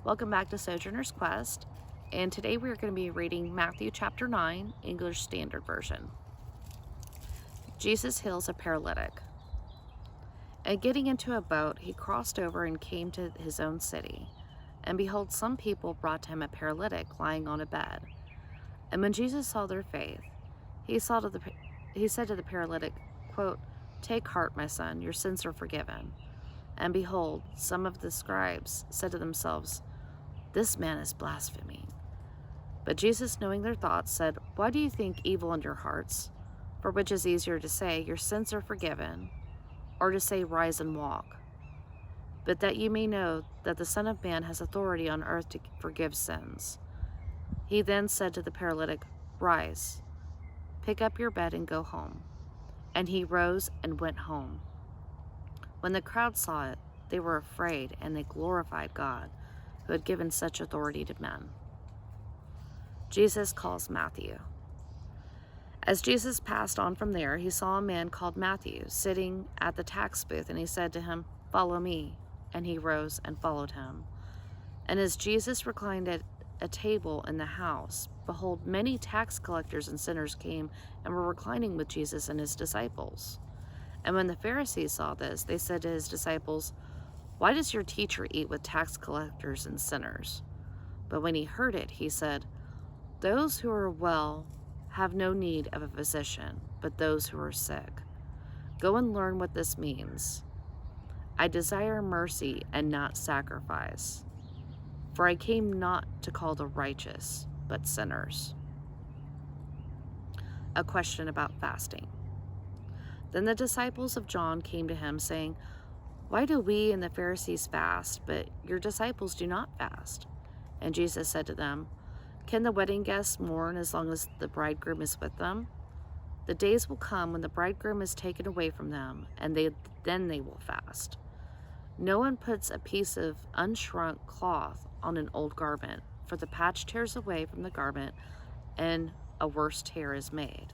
Welcome back to Sojourner's Quest, and today we are going to be reading Matthew chapter 9, English Standard Version. Jesus heals a paralytic. And getting into a boat, he crossed over and came to his own city. And behold, some people brought to him a paralytic lying on a bed. And when Jesus saw their faith, he said to the paralytic, quote, "Take heart, my son, your sins are forgiven." And behold, some of the scribes said to themselves, "This man is blaspheming." But Jesus, knowing their thoughts, said, "Why do you think evil in your hearts? For which is easier to say, 'Your sins are forgiven,' or to say, 'Rise and walk'? But that you may know that the Son of Man has authority on earth to forgive sins." He then said to the paralytic, "Rise, pick up your bed and go home." And he rose and went home. When the crowd saw it, they were afraid, and they glorified God, who had given such authority to men. Jesus calls Matthew. As Jesus passed on from there, he saw a man called Matthew sitting at the tax booth, and he said to him, "Follow me." And he rose and followed him. And as Jesus reclined at a table in the house, behold, many tax collectors and sinners came and were reclining with Jesus and his disciples. And when the Pharisees saw this, they said to his disciples, "Why does your teacher eat with tax collectors and sinners?" But when he heard it, he said, "Those who are well have no need of a physician, but those who are sick. Go and learn what this means. I desire mercy and not sacrifice, for I came not to call the righteous, but sinners." A question about fasting. Then the disciples of John came to him, saying, "Why do we and the Pharisees fast, but your disciples do not fast?" And Jesus said to them, "Can the wedding guests mourn as long as the bridegroom is with them? The days will come when the bridegroom is taken away from them, and then they will fast. No one puts a piece of unshrunk cloth on an old garment, for the patch tears away from the garment, and a worse tear is made.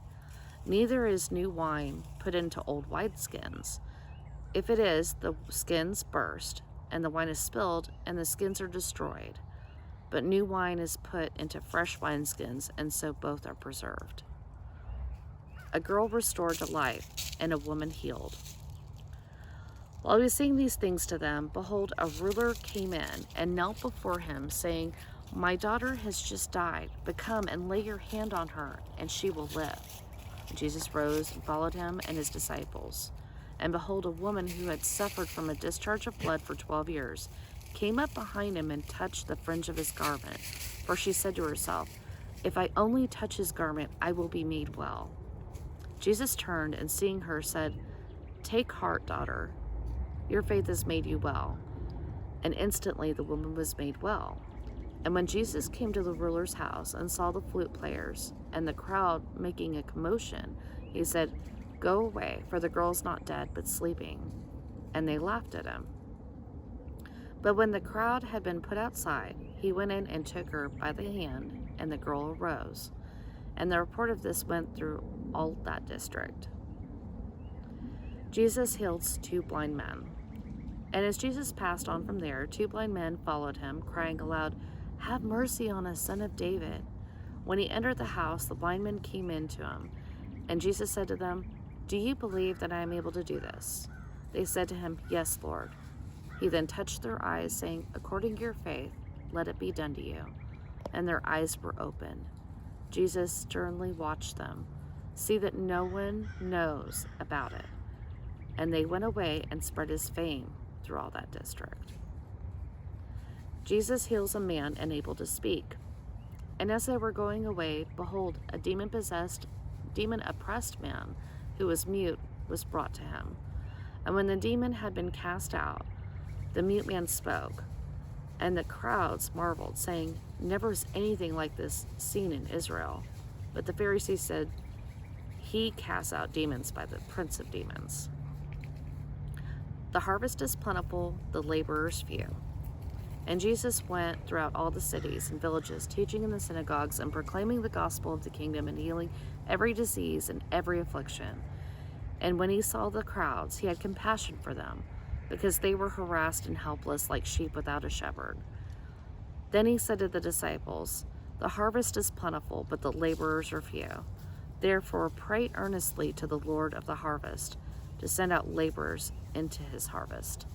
Neither is new wine put into old wineskins. If it is, the skins burst, and the wine is spilled, and the skins are destroyed. But new wine is put into fresh wineskins, and so both are preserved." A girl restored to life, and a woman healed. While he was saying these things to them, behold, a ruler came in and knelt before him, saying, "My daughter has just died, but come and lay your hand on her, and she will live." And Jesus rose and followed him and his disciples. And behold, a woman who had suffered from a discharge of blood for 12 years came up behind him and touched the fringe of his garment. For she said to herself, "If I only touch his garment, I will be made well." Jesus turned and seeing her said, "Take heart, daughter, your faith has made you well." And instantly the woman was made well. And when Jesus came to the ruler's house and saw the flute players and the crowd making a commotion, he said, "Go away, for the girl is not dead, but sleeping." And they laughed at him. But when the crowd had been put outside, he went in and took her by the hand, and the girl arose. And the report of this went through all that district. Jesus heals two blind men. And as Jesus passed on from there, two blind men followed him, crying aloud, "Have mercy on us, Son of David." When he entered the house, the blind men came in to him. And Jesus said to them, "Do you believe that I am able to do this?" They said to him, "Yes, Lord." He then touched their eyes, saying, "According to your faith, let it be done to you." And their eyes were opened. Jesus sternly watched them, see that no one knows about it. And they went away and spread his fame through all that district. Jesus heals a man unable to speak. And as they were going away, behold, a demon-oppressed man who was mute was brought to him. And when the demon had been cast out, the mute man spoke. And the crowds marveled, saying, "Never is anything like this seen in Israel." But the Pharisees said, "He casts out demons by the prince of demons." The harvest is plentiful, the laborers few. And Jesus went throughout all the cities and villages, teaching in the synagogues and proclaiming the gospel of the kingdom and healing every disease and every affliction. And when he saw the crowds, he had compassion for them, because they were harassed and helpless like sheep without a shepherd. Then he said to the disciples, "The harvest is plentiful, but the laborers are few. Therefore pray earnestly to the Lord of the harvest to send out laborers into his harvest."